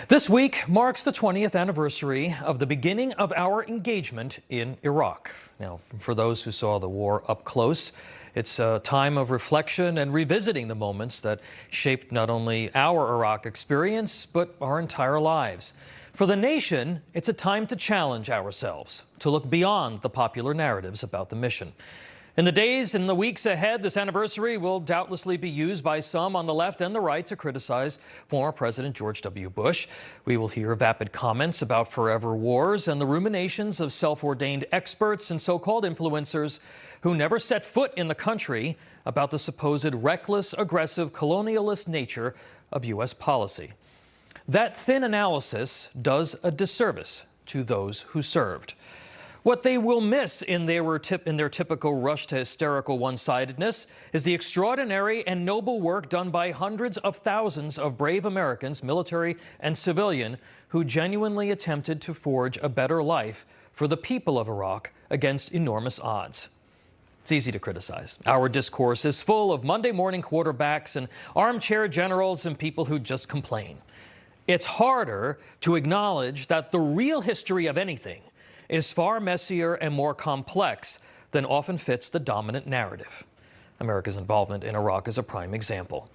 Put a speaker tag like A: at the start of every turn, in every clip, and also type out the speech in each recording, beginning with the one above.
A: This week marks the 20th anniversary of the beginning of our engagement in Iraq. Now, for those who saw the war up close, it's a time of reflection and revisiting the moments that shaped not only our Iraq experience, but our entire lives. For the nation, it's a time to challenge ourselves, to look beyond the popular narratives about the mission. In the days and the weeks ahead, this anniversary will doubtlessly be used by some on the left and the right to criticize former President George W. Bush. We will hear vapid comments about forever wars and the ruminations of self-ordained experts and so-called influencers who never set foot in the country about the supposed reckless, aggressive, colonialist nature of U.S. policy. That thin analysis does a disservice to those who served. What they will miss in their typical rush to hysterical one-sidedness is the extraordinary and noble work done by hundreds of thousands of brave Americans, military and civilian, who genuinely attempted to forge a better life for the people of Iraq against enormous odds. It's easy to criticize. Our discourse is full of Monday morning quarterbacks and armchair generals and people who just complain. It's harder to acknowledge that the real history of anything is far messier and more complex than often fits the dominant narrative. America's involvement in Iraq is a prime example.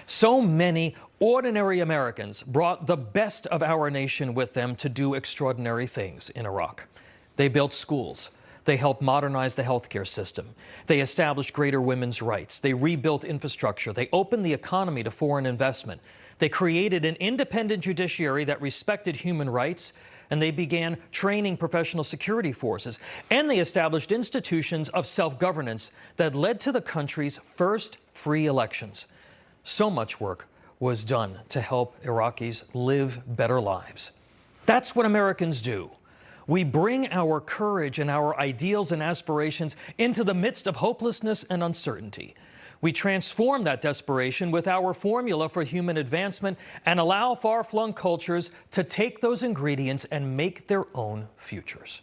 A: So many ordinary Americans brought the best of our nation with them to do extraordinary things in Iraq. They built schools. They helped modernize the healthcare system. They established greater women's rights. They rebuilt infrastructure. They opened the economy to foreign investment. They created an independent judiciary that respected human rights, and they began training professional security forces, and they established institutions of self-governance that led to the country's first free elections. So much work was done to help Iraqis live better lives. That's what Americans do. We bring our courage and our ideals and aspirations into the midst of hopelessness and uncertainty. We transform that desperation with our formula for human advancement and allow far-flung cultures to take those ingredients and make their own futures.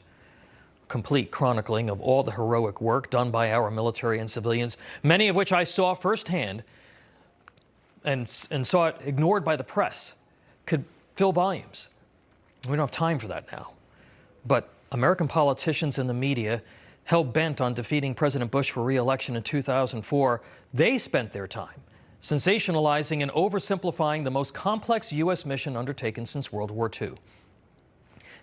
A: Complete chronicling of all the heroic work done by our military and civilians, many of which I saw firsthand and saw it ignored by the press, could fill volumes. We don't have time for that now. But American politicians and the media, hell-bent on defeating President Bush for re-election in 2004, they spent their time sensationalizing and oversimplifying the most complex U.S. mission undertaken since World War II.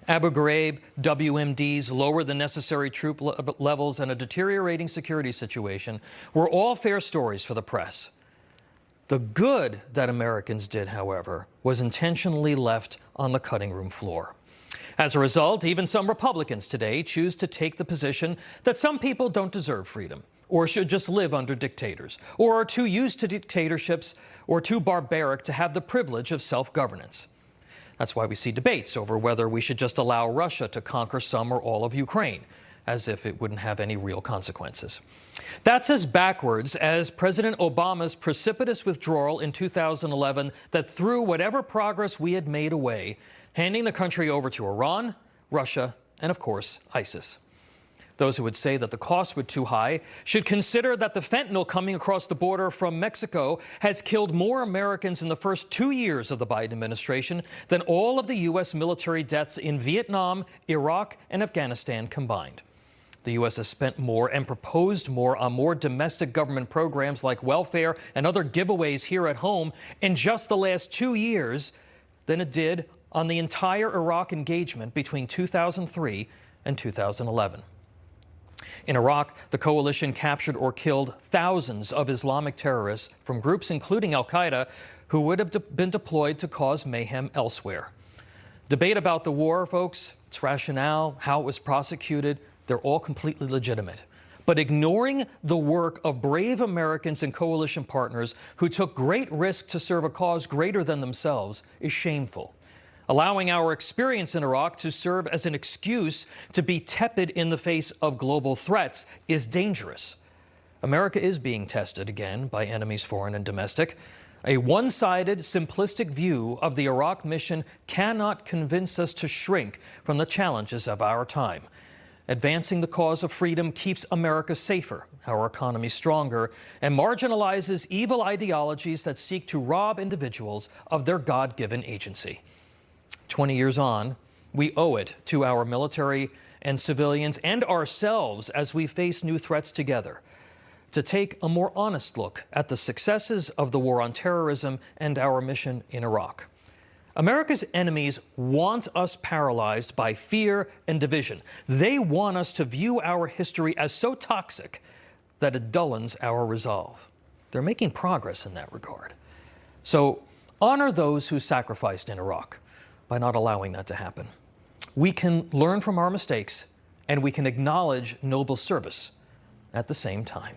A: Abu Ghraib, WMDs, lower than necessary troop levels, and a deteriorating security situation were all fair stories for the press. The good that Americans did, however, was intentionally left on the cutting room floor. As a result, even some Republicans today choose to take the position that some people don't deserve freedom, or should just live under dictators, or are too used to dictatorships, or too barbaric to have the privilege of self-governance. That's why we see debates over whether we should just allow Russia to conquer some or all of Ukraine, as if it wouldn't have any real consequences. That's as backwards as President Obama's precipitous withdrawal in 2011 that threw whatever progress we had made away, handing the country over to Iran, Russia, and of course, ISIS. Those who would say that the costs were too high should consider that the fentanyl coming across the border from Mexico has killed more Americans in the first 2 years of the Biden administration than all of the U.S. military deaths in Vietnam, Iraq, and Afghanistan combined. The U.S. has spent more and proposed more on more domestic government programs like welfare and other giveaways here at home in just the last 2 years than it did on the entire Iraq engagement between 2003 and 2011. In Iraq, the coalition captured or killed thousands of Islamic terrorists from groups including al-Qaeda who would have been deployed to cause mayhem elsewhere. Debate about the war, folks, its rationale, how it was prosecuted, they're all completely legitimate. But ignoring the work of brave Americans and coalition partners who took great risk to serve a cause greater than themselves is shameful. Allowing our experience in Iraq to serve as an excuse to be tepid in the face of global threats is dangerous. America is being tested again by enemies foreign and domestic. A one-sided, simplistic view of the Iraq mission cannot convince us to shrink from the challenges of our time. Advancing the cause of freedom keeps America safer, our economy stronger, and marginalizes evil ideologies that seek to rob individuals of their God-given agency. 20 years on, we owe it to our military and civilians and ourselves as we face new threats together to take a more honest look at the successes of the war on terrorism and our mission in Iraq. America's enemies want us paralyzed by fear and division. They want us to view our history as so toxic that it dullens our resolve. They're making progress in that regard. So honor those who sacrificed in Iraq by not allowing that to happen. We can learn from our mistakes, and we can acknowledge noble service at the same time.